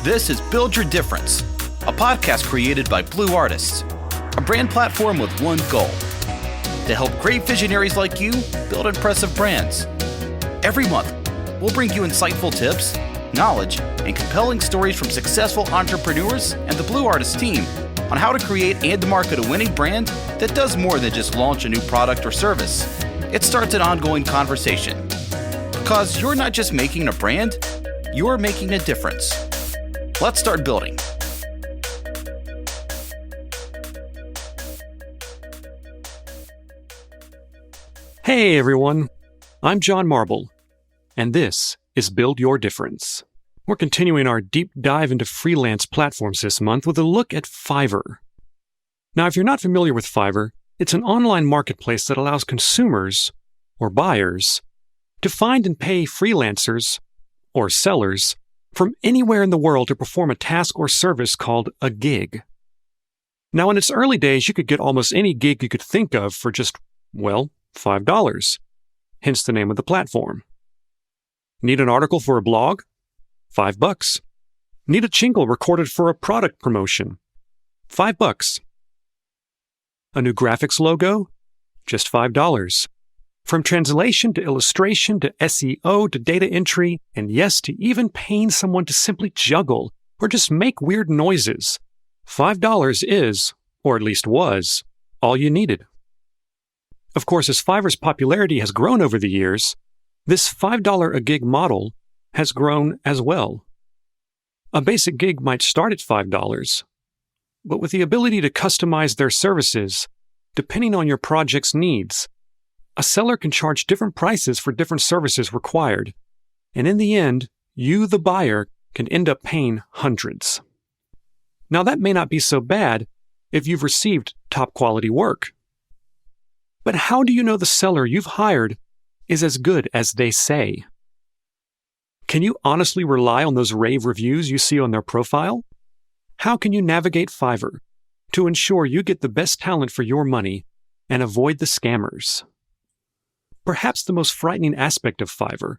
This is Build Your Difference, a podcast created by Blue Artists, a brand platform with one goal: to help great visionaries like you build impressive brands. Every month, we'll bring you insightful tips, knowledge, and compelling stories from successful entrepreneurs and the Blue Artists team on how to create and market a winning brand that does more than just launch a new product or service. It starts an ongoing conversation. Because you're not just making a brand, you're making a difference. Let's start building. Hey everyone, I'm John Marble, and this is Build Your Difference. We're continuing our deep dive into freelance platforms this month with a look at Fiverr. Now, if you're not familiar with Fiverr, it's an online marketplace that allows consumers, or buyers, to find and pay freelancers, or sellers, from anywhere in the world to perform a task or service called a gig. Now, in its early days, you could get almost any gig you could think of for just, well, $5, hence the name of the platform. Need an article for a blog? $5. Need a jingle recorded for a product promotion? $5. A new graphics logo? Just $5. From translation to illustration to SEO to data entry, and yes, to even paying someone to simply juggle or just make weird noises, $5 is, or at least was, all you needed. Of course, as Fiverr's popularity has grown over the years, this $5 a gig model has grown as well. A basic gig might start at $5, but with the ability to customize their services, depending on your project's needs, a seller can charge different prices for different services required, and in the end, you, the buyer, can end up paying hundreds. Now, that may not be so bad if you've received top-quality work. But how do you know the seller you've hired is as good as they say? Can you honestly rely on those rave reviews you see on their profile? How can you navigate Fiverr to ensure you get the best talent for your money and avoid the scammers? Perhaps the most frightening aspect of Fiverr,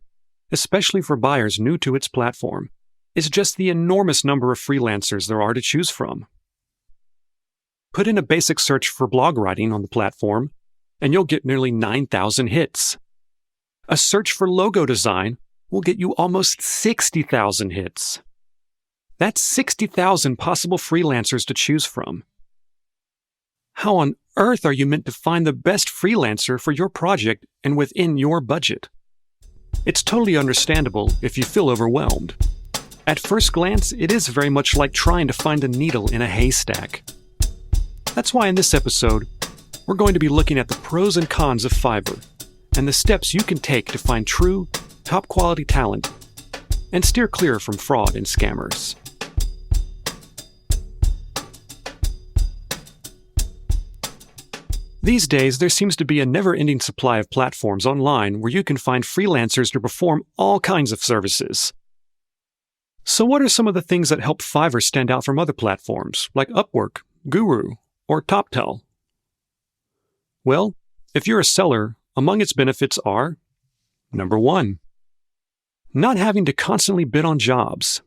especially for buyers new to its platform, is just the enormous number of freelancers there are to choose from. Put in a basic search for blog writing on the platform, and you'll get nearly 9,000 hits. A search for logo design will get you almost 60,000 hits. That's 60,000 possible freelancers to choose from. How on earth are you meant to find the best freelancer for your project and within your budget? It's totally understandable if you feel overwhelmed. At first glance, it is very much like trying to find a needle in a haystack. That's why in this episode, we're going to be looking at the pros and cons of Fiverr and the steps you can take to find true, top-quality talent and steer clear from fraud and scammers. These days, there seems to be a never-ending supply of platforms online where you can find freelancers to perform all kinds of services. So what are some of the things that help Fiverr stand out from other platforms like Upwork, Guru, or TopTel? Well, if you're a seller, among its benefits are: number 1, not having to constantly bid on jobs.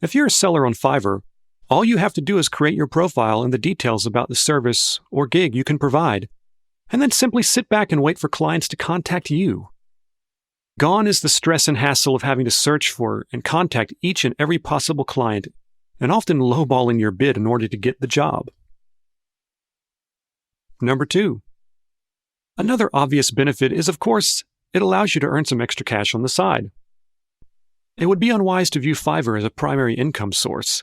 If you're a seller on Fiverr, all you have to do is create your profile and the details about the service or gig you can provide, and then simply sit back and wait for clients to contact you. Gone is the stress and hassle of having to search for and contact each and every possible client, and often lowballing your bid in order to get the job. Number 2. Another obvious benefit is, of course, it allows you to earn some extra cash on the side. It would be unwise to view Fiverr as a primary income source,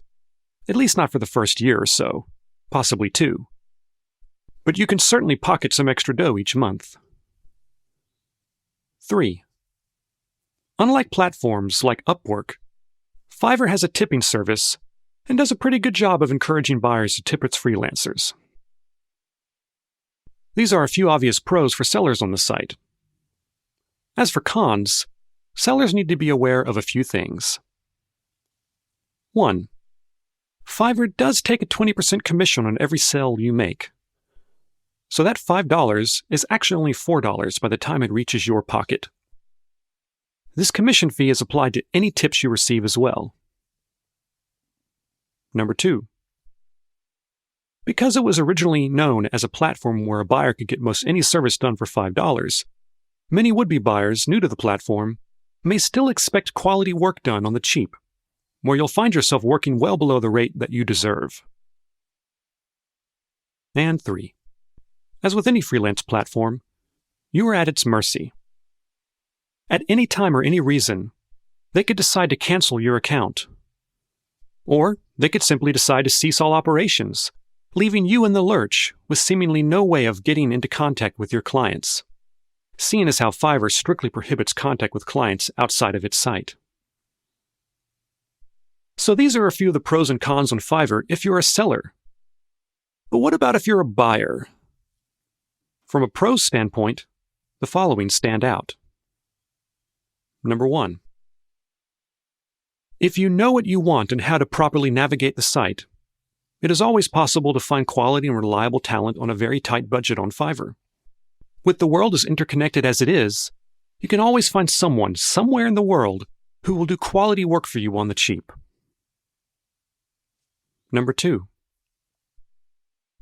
at least not for the first year or so, possibly 2. But you can certainly pocket some extra dough each month. 3. Unlike platforms like Upwork, Fiverr has a tipping service and does a pretty good job of encouraging buyers to tip its freelancers. These are a few obvious pros for sellers on the site. As for cons, sellers need to be aware of a few things. 1. Fiverr does take a 20% commission on every sale you make. So that $5 is actually only $4 by the time it reaches your pocket. This commission fee is applied to any tips you receive as well. Number 2. Because it was originally known as a platform where a buyer could get most any service done for $5, many would-be buyers new to the platform may still expect quality work done on the cheap, where you'll find yourself working well below the rate that you deserve. And 3. As with any freelance platform, you are at its mercy. At any time or any reason, they could decide to cancel your account. Or they could simply decide to cease all operations, leaving you in the lurch with seemingly no way of getting into contact with your clients, seeing as how Fiverr strictly prohibits contact with clients outside of its site. So these are a few of the pros and cons on Fiverr if you're a seller. But what about if you're a buyer? From a pro's standpoint, the following stand out. Number 1. If you know what you want and how to properly navigate the site, it is always possible to find quality and reliable talent on a very tight budget on Fiverr. With the world as interconnected as it is, you can always find someone somewhere in the world who will do quality work for you on the cheap. Number 2.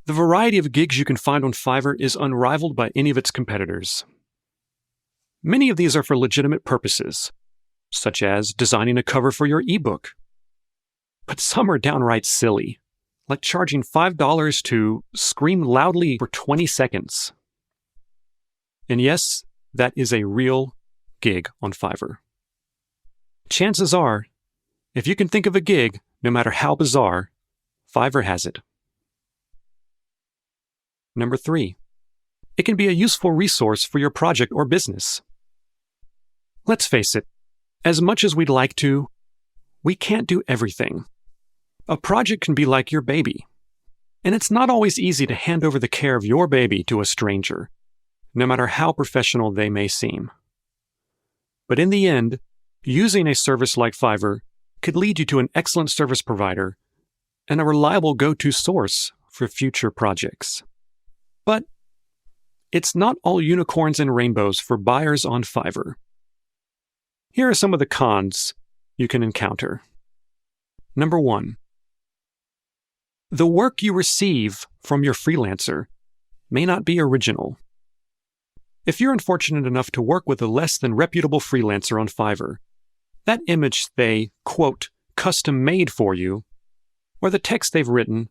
The variety of gigs you can find on Fiverr is unrivaled by any of its competitors. Many of these are for legitimate purposes, such as designing a cover for your ebook. But some are downright silly, like charging $5 to scream loudly for 20 seconds. And yes, that is a real gig on Fiverr. Chances are, if you can think of a gig, no matter how bizarre, Fiverr has it. Number 3. It can be a useful resource for your project or business. Let's face it, as much as we'd like to, we can't do everything. A project can be like your baby, and it's not always easy to hand over the care of your baby to a stranger, no matter how professional they may seem. But in the end, using a service like Fiverr could lead you to an excellent service provider and a reliable go-to source for future projects. But it's not all unicorns and rainbows for buyers on Fiverr. Here are some of the cons you can encounter. Number 1. The work you receive from your freelancer may not be original. If you're unfortunate enough to work with a less than reputable freelancer on Fiverr, that image they, quote, custom made for you, or the text they've written,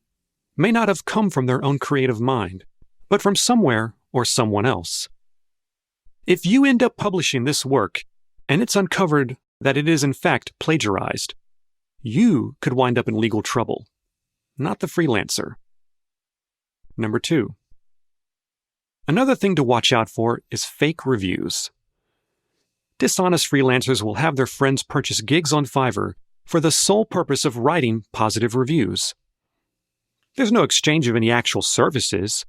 may not have come from their own creative mind, but from somewhere or someone else. If you end up publishing this work, and it's uncovered that it is in fact plagiarized, you could wind up in legal trouble, not the freelancer. Number 2. Another thing to watch out for is fake reviews. Dishonest freelancers will have their friends purchase gigs on Fiverr for the sole purpose of writing positive reviews. There's no exchange of any actual services,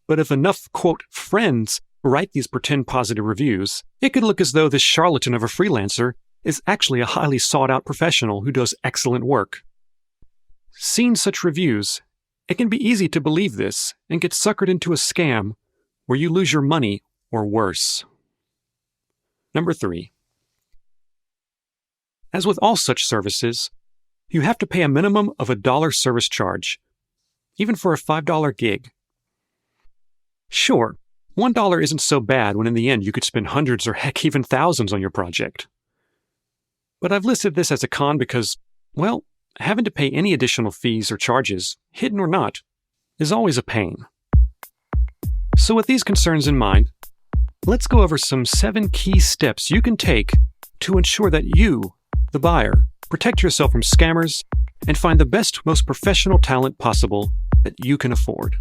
but if enough, quote, friends write these pretend positive reviews, it could look as though this charlatan of a freelancer is actually a highly sought-out professional who does excellent work. Seeing such reviews, it can be easy to believe this and get suckered into a scam where you lose your money or worse. Number 3. As with all such services, you have to pay a minimum of $1 service charge, even for a $5 gig. Sure, $1 isn't so bad when in the end you could spend hundreds or heck even thousands on your project. But I've listed this as a con because, well, having to pay any additional fees or charges, hidden or not, is always a pain. So with these concerns in mind, let's go over some 7 key steps you can take to ensure that you, the buyer, protect yourself from scammers and find the best, most professional talent possible that you can afford.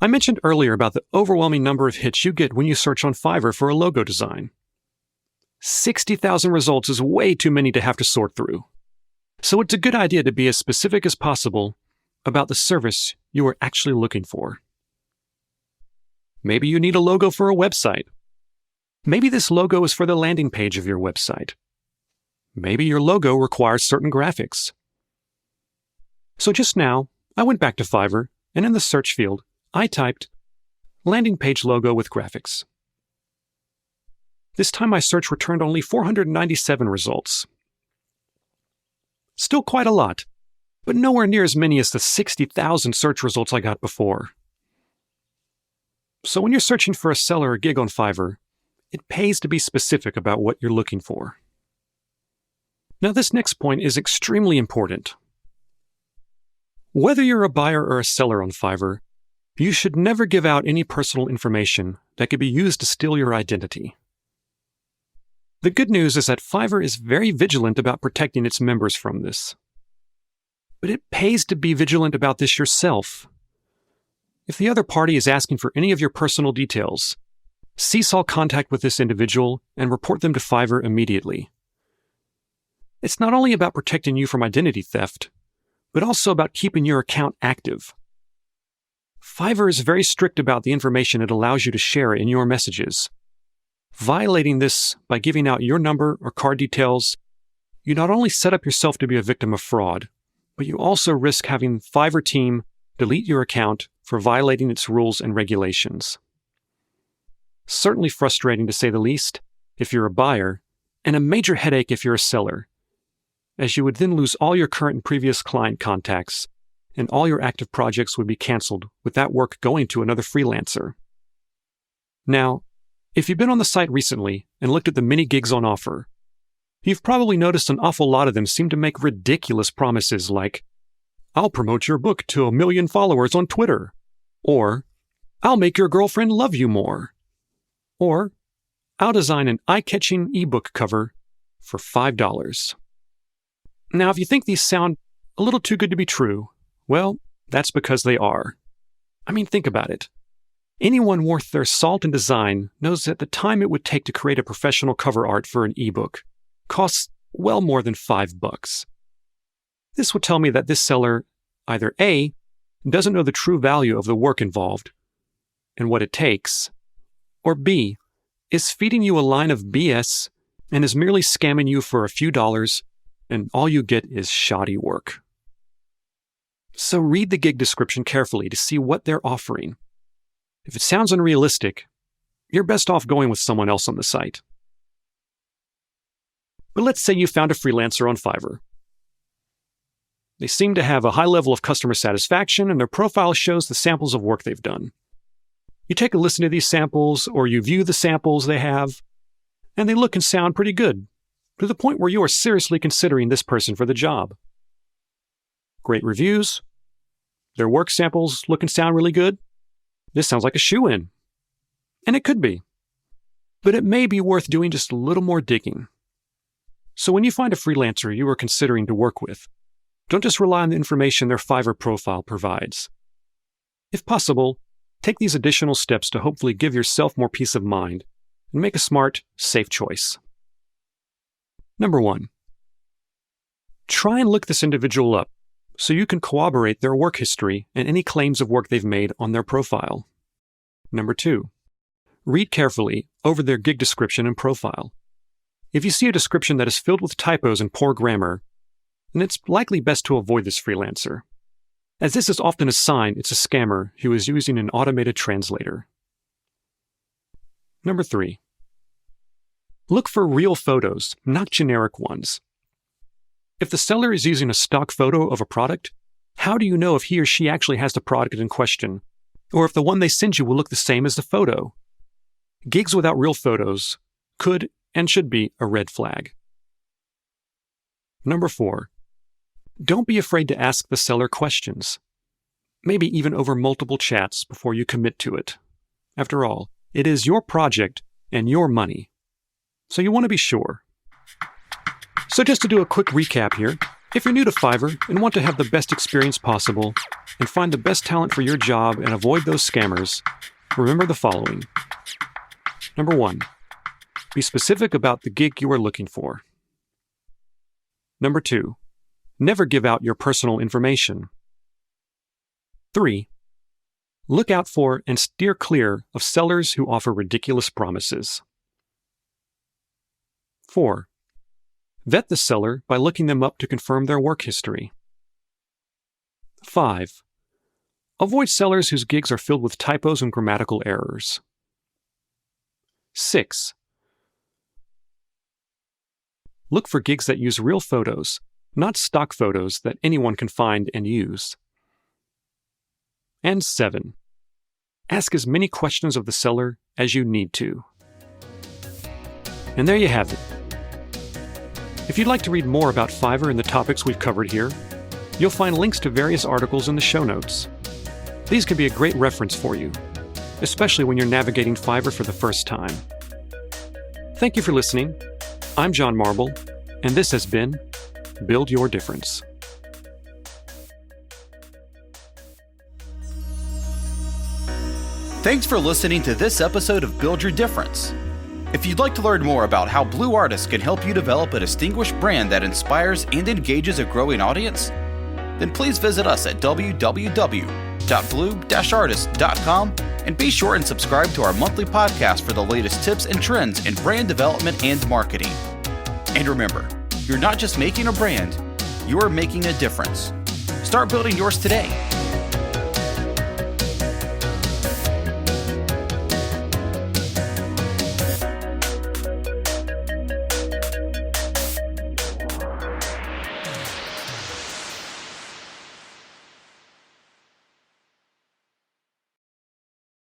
I mentioned earlier about the overwhelming number of hits you get when you search on Fiverr for a logo design. 60,000 results is way too many to have to sort through. So it's a good idea to be as specific as possible about the service you are actually looking for. Maybe you need a logo for a website. Maybe this logo is for the landing page of your website. Maybe your logo requires certain graphics. So just now, I went back to Fiverr, and in the search field, I typed landing page logo with graphics. This time my search returned only 497 results. Still quite a lot, but nowhere near as many as the 60,000 search results I got before. So when you're searching for a seller or gig on Fiverr, it pays to be specific about what you're looking for. Now this next point is extremely important. Whether you're a buyer or a seller on Fiverr, you should never give out any personal information that could be used to steal your identity. The good news is that Fiverr is very vigilant about protecting its members from this. But it pays to be vigilant about this yourself. If the other party is asking for any of your personal details, cease all contact with this individual and report them to Fiverr immediately. It's not only about protecting you from identity theft, but also about keeping your account active. Fiverr is very strict about the information it allows you to share in your messages. Violating this by giving out your number or card details, you not only set up yourself to be a victim of fraud, but you also risk having Fiverr team delete your account for violating its rules and regulations. Certainly frustrating to say the least if you're a buyer, and a major headache if you're a seller, as you would then lose all your current and previous client contacts, and all your active projects would be canceled with that work going to another freelancer. Now, if you've been on the site recently and looked at the many gigs on offer, you've probably noticed an awful lot of them seem to make ridiculous promises like, "I'll promote your book to 1 million followers on Twitter," or "I'll make your girlfriend love you more," or "I'll design an eye-catching ebook cover for $5. Now, if you think these sound a little too good to be true, well, that's because they are. I mean, think about it. Anyone worth their salt in design knows that the time it would take to create a professional cover art for an ebook costs well more than $5. This would tell me that this seller either A, doesn't know the true value of the work involved and what it takes, or B, is feeding you a line of BS and is merely scamming you for a few dollars, and all you get is shoddy work. So read the gig description carefully to see what they're offering. If it sounds unrealistic, you're best off going with someone else on the site. But let's say you found a freelancer on Fiverr. They seem to have a high level of customer satisfaction, and their profile shows the samples of work they've done. You take a listen to these samples, or you view the samples they have, and they look and sound pretty good, to the point where you are seriously considering this person for the job. Great reviews. Their work samples look and sound really good. This sounds like a shoo-in. And it could be. But it may be worth doing just a little more digging. So when you find a freelancer you are considering to work with, don't just rely on the information their Fiverr profile provides. If possible, take these additional steps to hopefully give yourself more peace of mind and make a smart, safe choice. Number 1. Try and look this individual up so you can corroborate their work history and any claims of work they've made on their profile. Number 2. Read carefully over their gig description and profile. If you see a description that is filled with typos and poor grammar, then it's likely best to avoid this freelancer, as this is often a sign it's a scammer who is using an automated translator. Number 3. Look for real photos, not generic ones. If the seller is using a stock photo of a product, how do you know if he or she actually has the product in question, or if the one they send you will look the same as the photo? Gigs without real photos could and should be a red flag. Number 4. Don't be afraid to ask the seller questions, maybe even over multiple chats before you commit to it. After all, it is your project and your money, so you want to be sure. So just to do a quick recap here, if you're new to Fiverr and want to have the best experience possible and find the best talent for your job and avoid those scammers, remember the following. Number 1, be specific about the gig you are looking for. Number 2, never give out your personal information. 3, look out for and steer clear of sellers who offer ridiculous promises. 4, vet the seller by looking them up to confirm their work history. 5, avoid sellers whose gigs are filled with typos and grammatical errors. 6, Look for gigs that use real photos, not stock photos that anyone can find and use. And 7. Ask as many questions of the seller as you need to. And there you have it. If you'd like to read more about Fiverr and the topics we've covered here, you'll find links to various articles in the show notes. These could be a great reference for you, especially when you're navigating Fiverr for the first time. Thank you for listening. I'm John Marble, and this has been Build Your Difference. Thanks for listening to this episode of Build Your Difference. If you'd like to learn more about how Blue Artists can help you develop a distinguished brand that inspires and engages a growing audience, then please visit us at www.blue-artist.com and be sure and subscribe to our monthly podcast for the latest tips and trends in brand development and marketing. And remember, you're not just making a brand, you're making a difference. Start building yours today.